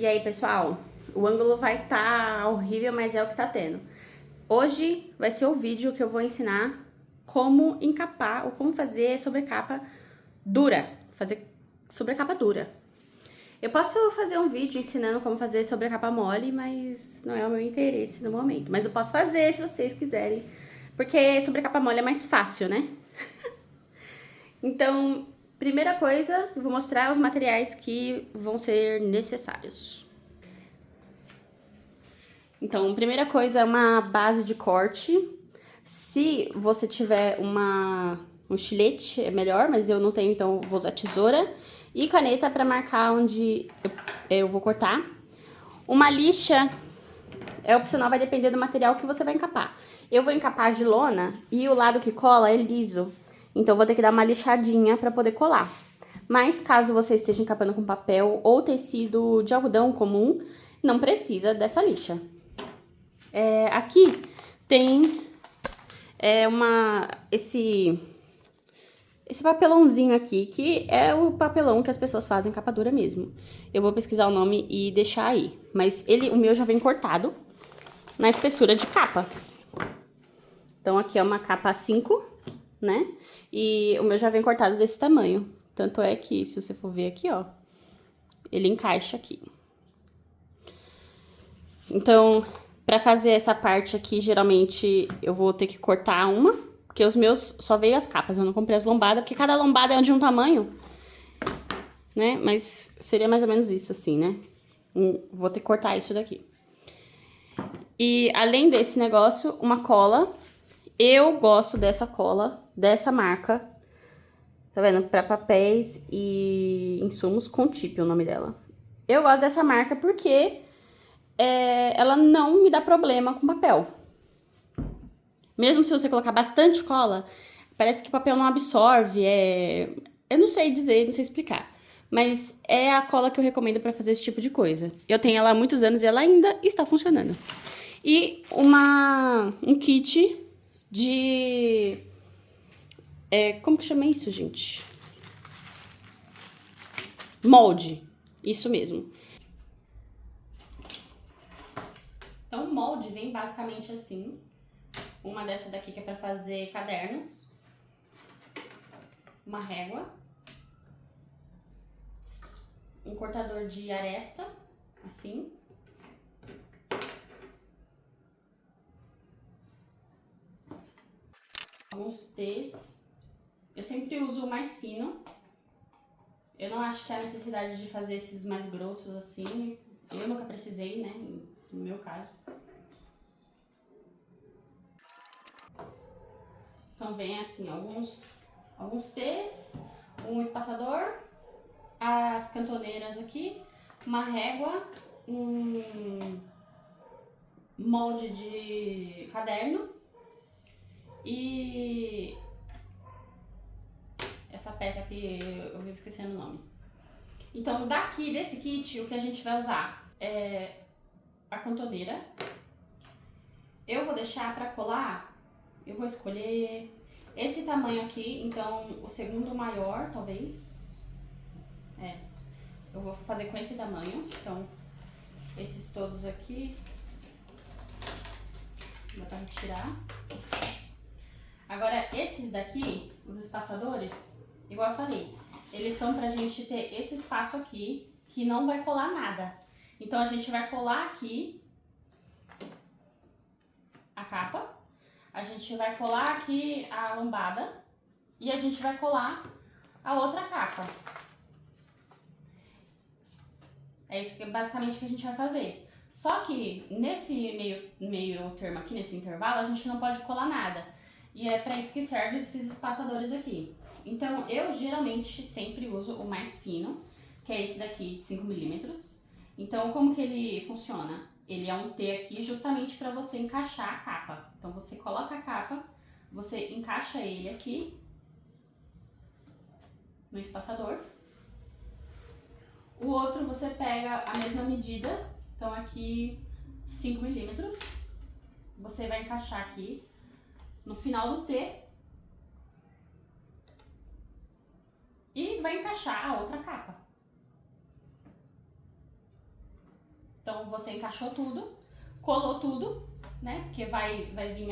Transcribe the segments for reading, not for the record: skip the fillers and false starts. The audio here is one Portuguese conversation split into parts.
E aí, pessoal, o ângulo vai estar horrível, mas é o que tá tendo. Hoje vai ser o vídeo que eu vou ensinar como encapar ou como fazer sobrecapa dura, fazer sobrecapa dura. Eu posso fazer um vídeo ensinando como fazer sobrecapa mole, mas não é o meu interesse no momento. Mas eu posso fazer se vocês quiserem, porque sobrecapa mole é mais fácil, né? Então, primeira coisa, eu vou mostrar os materiais que vão ser necessários. Então, primeira coisa é uma base de corte. Se você tiver um estilete, é melhor, mas eu não tenho, então vou usar tesoura. E caneta para marcar onde eu vou cortar. Uma lixa é opcional, vai depender do material que você vai encapar. Eu vou encapar de lona e o lado que cola é liso. Então, vou ter que dar uma lixadinha para poder colar. Mas, caso você esteja encapando com papel ou tecido de algodão comum, não precisa dessa lixa. Aqui tem esse papelãozinho aqui, que é o papelão que as pessoas fazem capa dura mesmo. Eu vou pesquisar o nome e deixar aí. Mas o meu já vem cortado na espessura de capa. Então, aqui é uma capa 5, né? E o meu já vem cortado desse tamanho. Tanto é que, se você for ver aqui, ó, ele encaixa aqui. Então, pra fazer essa parte aqui, geralmente eu vou ter que cortar uma, porque os meus só veio as capas, eu não comprei as lombadas, porque cada lombada é de um tamanho, né? Mas seria mais ou menos isso, assim, né? Vou ter que cortar isso daqui. E além desse negócio, uma cola. Eu gosto dessa cola, dessa marca. Tá vendo? Pra papéis e insumos, Contip é o nome dela. Eu gosto dessa marca porque ela não me dá problema com papel. Mesmo se você colocar bastante cola, parece que o papel não absorve, eu não sei dizer, não sei explicar. Mas é a cola que eu recomendo pra fazer esse tipo de coisa. Eu tenho ela há muitos anos e ela ainda está funcionando. E um kit de... como que chama isso, gente? Molde. Isso mesmo. Então, o molde vem basicamente assim. Uma dessa daqui que é pra fazer cadernos. Uma régua. Um cortador de aresta, assim. Alguns T's. Eu sempre uso o mais fino. Eu não acho que há necessidade de fazer esses mais grossos assim. Eu nunca precisei, né? No meu caso. Então vem assim, alguns T's, um espaçador, as cantoneiras aqui, uma régua, um molde de caderno e essa peça aqui eu vivo esquecendo o nome. Então daqui desse kit o que a gente vai usar é a cantoneira. Eu vou deixar pra colar, eu vou escolher esse tamanho aqui, então o segundo maior, talvez. Eu vou fazer com esse tamanho, então esses todos aqui, dá pra retirar. Agora esses daqui, os espaçadores, igual eu falei, eles são pra gente ter esse espaço aqui, que não vai colar nada. Então a gente vai colar aqui a capa, a gente vai colar aqui a lombada e a gente vai colar a outra capa. É isso que basicamente que a gente vai fazer. Só que nesse meio termo aqui, nesse intervalo, a gente não pode colar nada. E é pra isso que servem esses espaçadores aqui. Então eu geralmente sempre uso o mais fino, que é esse daqui de 5 milímetros. Então como que ele funciona? Ele é um T aqui justamente para você encaixar a capa. Então você coloca a capa, você encaixa ele aqui no espaçador. O outro você pega a mesma medida, então aqui 5 milímetros. Você vai encaixar aqui no final do T e vai encaixar a outra capa. Então, você encaixou tudo, colou tudo, né? Porque vai vir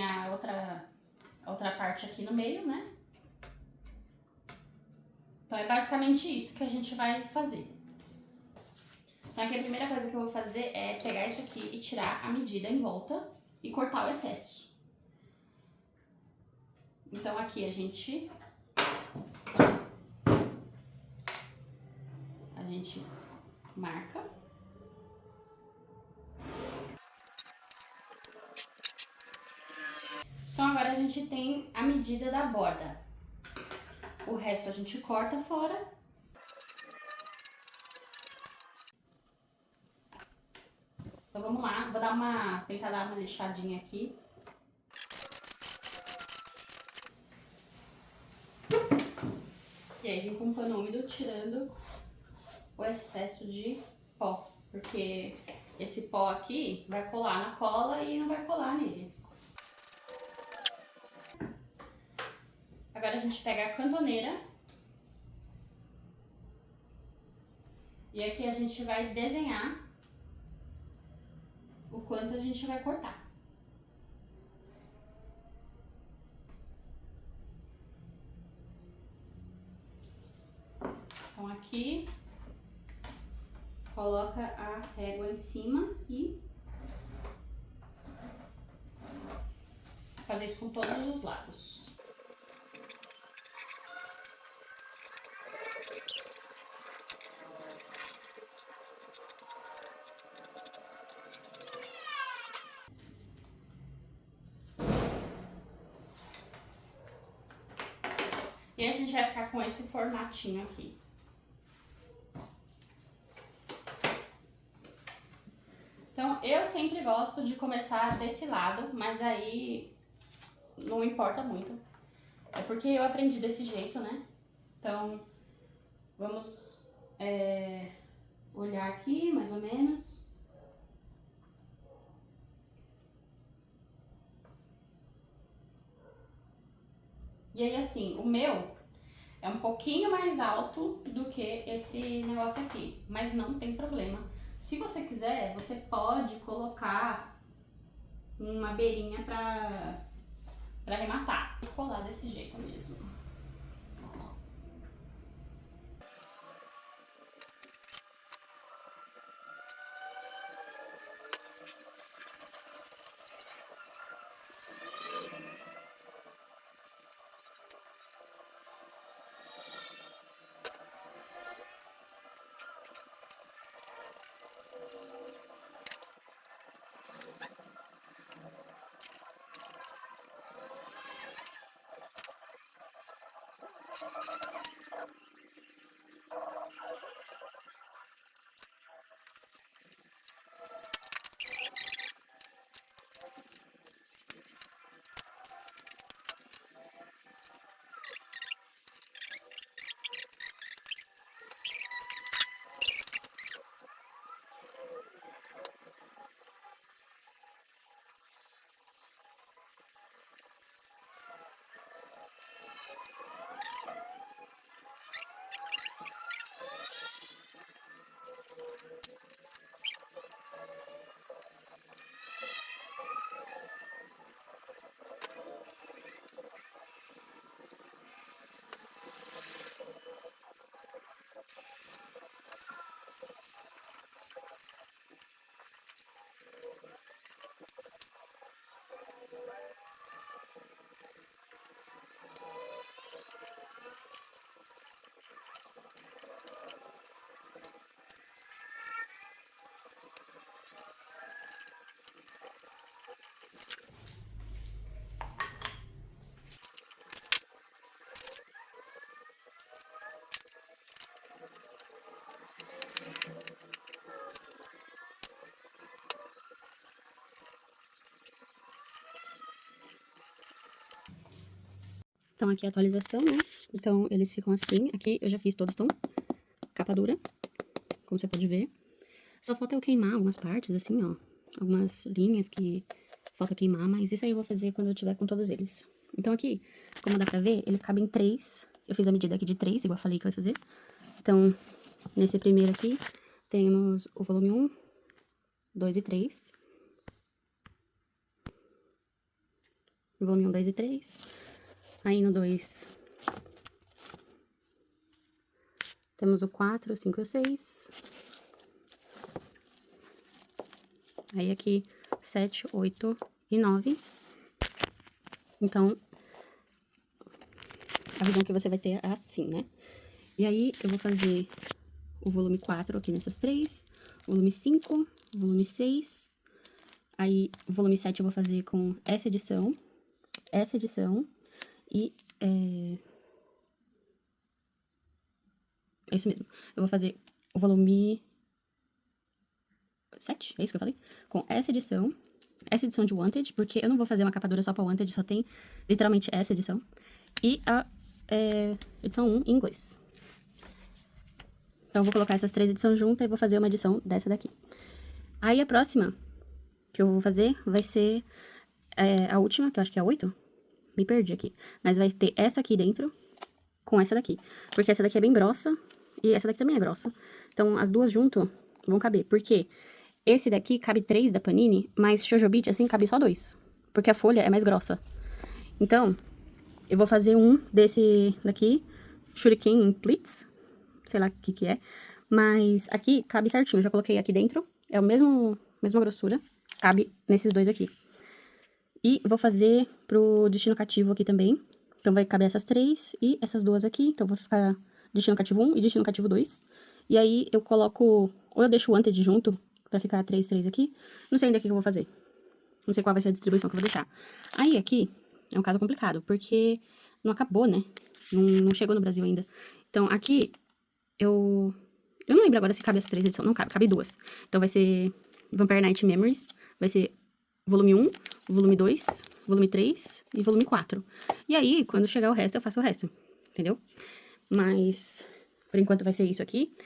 a outra parte aqui no meio, né? Então, é basicamente isso que a gente vai fazer. Então, aqui a primeira coisa que eu vou fazer é pegar isso aqui e tirar a medida em volta e cortar o excesso. Então, aqui a gente marca. Então, agora a gente tem a medida da borda. O resto a gente corta fora. Então, vamos lá. Vou tentar dar uma lixadinha aqui. E aí, vem com um pano úmido tirando o excesso de pó. Porque esse pó aqui vai colar na cola e não vai colar nele. Agora a gente pega a cantoneira. E aqui a gente vai desenhar o quanto a gente vai cortar. Então aqui, coloca a régua em cima e fazer isso com todos os lados. E a gente vai ficar com esse formatinho aqui. Então, eu sempre gosto de começar desse lado, mas aí não importa muito. É porque eu aprendi desse jeito, né? Então, vamos olhar aqui, mais ou menos. E aí, assim, o meu é um pouquinho mais alto do que esse negócio aqui, mas não tem problema. Se você quiser, você pode colocar uma beirinha pra arrematar e colar desse jeito mesmo. Então, aqui é a atualização, né? Então, eles ficam assim. Aqui eu já fiz todos, estão capa dura, como você pode ver. Só falta eu queimar algumas partes, assim, ó. Algumas linhas que falta queimar, mas isso aí eu vou fazer quando eu tiver com todos eles. Então, aqui, como dá pra ver, eles cabem 3. Eu fiz a medida aqui de 3, igual eu falei que eu ia fazer. Então, Nesse primeiro aqui, temos o volume 1, 2 e 3. Volume 1, 2 e 3. Aí no 2, temos o 4, 5 e o 6. Aí aqui, 7, 8 e 9. Então, a visão que você vai ter é assim, né? E aí, eu vou fazer o volume 4 aqui nessas 3, volume 5, volume 6. Aí, o volume 7 eu vou fazer com essa edição e é isso mesmo. Eu vou fazer o volume 7, é isso que eu falei? Com essa edição de Wanted, porque eu não vou fazer uma capa dura só pra Wanted, só tem literalmente essa edição. E a edição 1 em inglês. Então, eu vou colocar essas 3 edições juntas e vou fazer uma edição dessa daqui. Aí, a próxima que eu vou fazer vai ser a última, que eu acho que é a 8. Me perdi aqui. Mas vai ter essa aqui dentro com essa daqui. Porque essa daqui é bem grossa e essa daqui também é grossa. Então, as duas junto vão caber. Porque esse daqui cabe 3 da Panini, mas Shoujo Beat, assim, cabe só 2. Porque a folha é mais grossa. Então, eu vou fazer um desse daqui, Shuriken Pleats. Sei lá o que que é. Mas aqui cabe certinho. Já coloquei aqui dentro. É a mesma grossura. Cabe nesses dois aqui. E vou fazer pro destino cativo aqui também. Então, vai caber essas 3 e essas duas aqui. Então, vou ficar destino cativo 1 e destino cativo 2. E aí, eu coloco... Ou eu deixo o Wanted junto, pra ficar 3, 3 aqui. Não sei ainda o que eu vou fazer. Não sei qual vai ser a distribuição que eu vou deixar. Aí, aqui, é um caso complicado, porque não acabou, né? Não chegou no Brasil ainda. Então, aqui, eu não lembro agora se cabe as 3 edições. Não cabe, cabe 2. Então, vai ser Vampire Knight Memories. Vai ser volume 1, volume 2, volume 3 e volume 4. E aí, quando chegar o resto, eu faço o resto, entendeu? Mas, por enquanto vai ser isso aqui.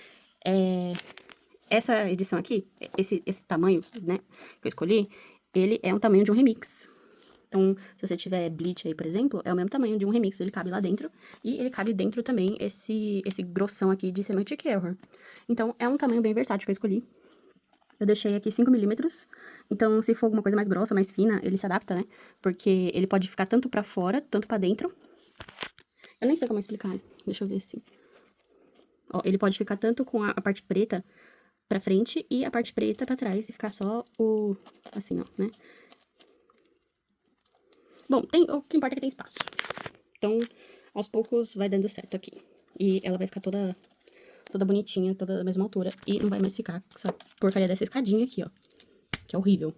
Essa edição aqui, esse tamanho, né, que eu escolhi, ele é um tamanho de um remix. Então, se você tiver Bleach aí, por exemplo, é o mesmo tamanho de um remix, ele cabe lá dentro. E ele cabe dentro também esse grossão aqui de Semantic Error. Então, é um tamanho bem versátil que eu escolhi. Eu deixei aqui 5 milímetros, então se for alguma coisa mais grossa, mais fina, ele se adapta, né? Porque ele pode ficar tanto pra fora, tanto pra dentro. Eu nem sei como explicar, deixa eu ver assim. Ó, ele pode ficar tanto com a parte preta pra frente e a parte preta pra trás e ficar só o... assim, ó, né? Bom, o que importa é que tem espaço. Então, aos poucos vai dando certo aqui. E ela vai ficar toda bonitinha, toda da mesma altura. E não vai mais ficar com essa porcaria dessa escadinha aqui, ó. Que é horrível.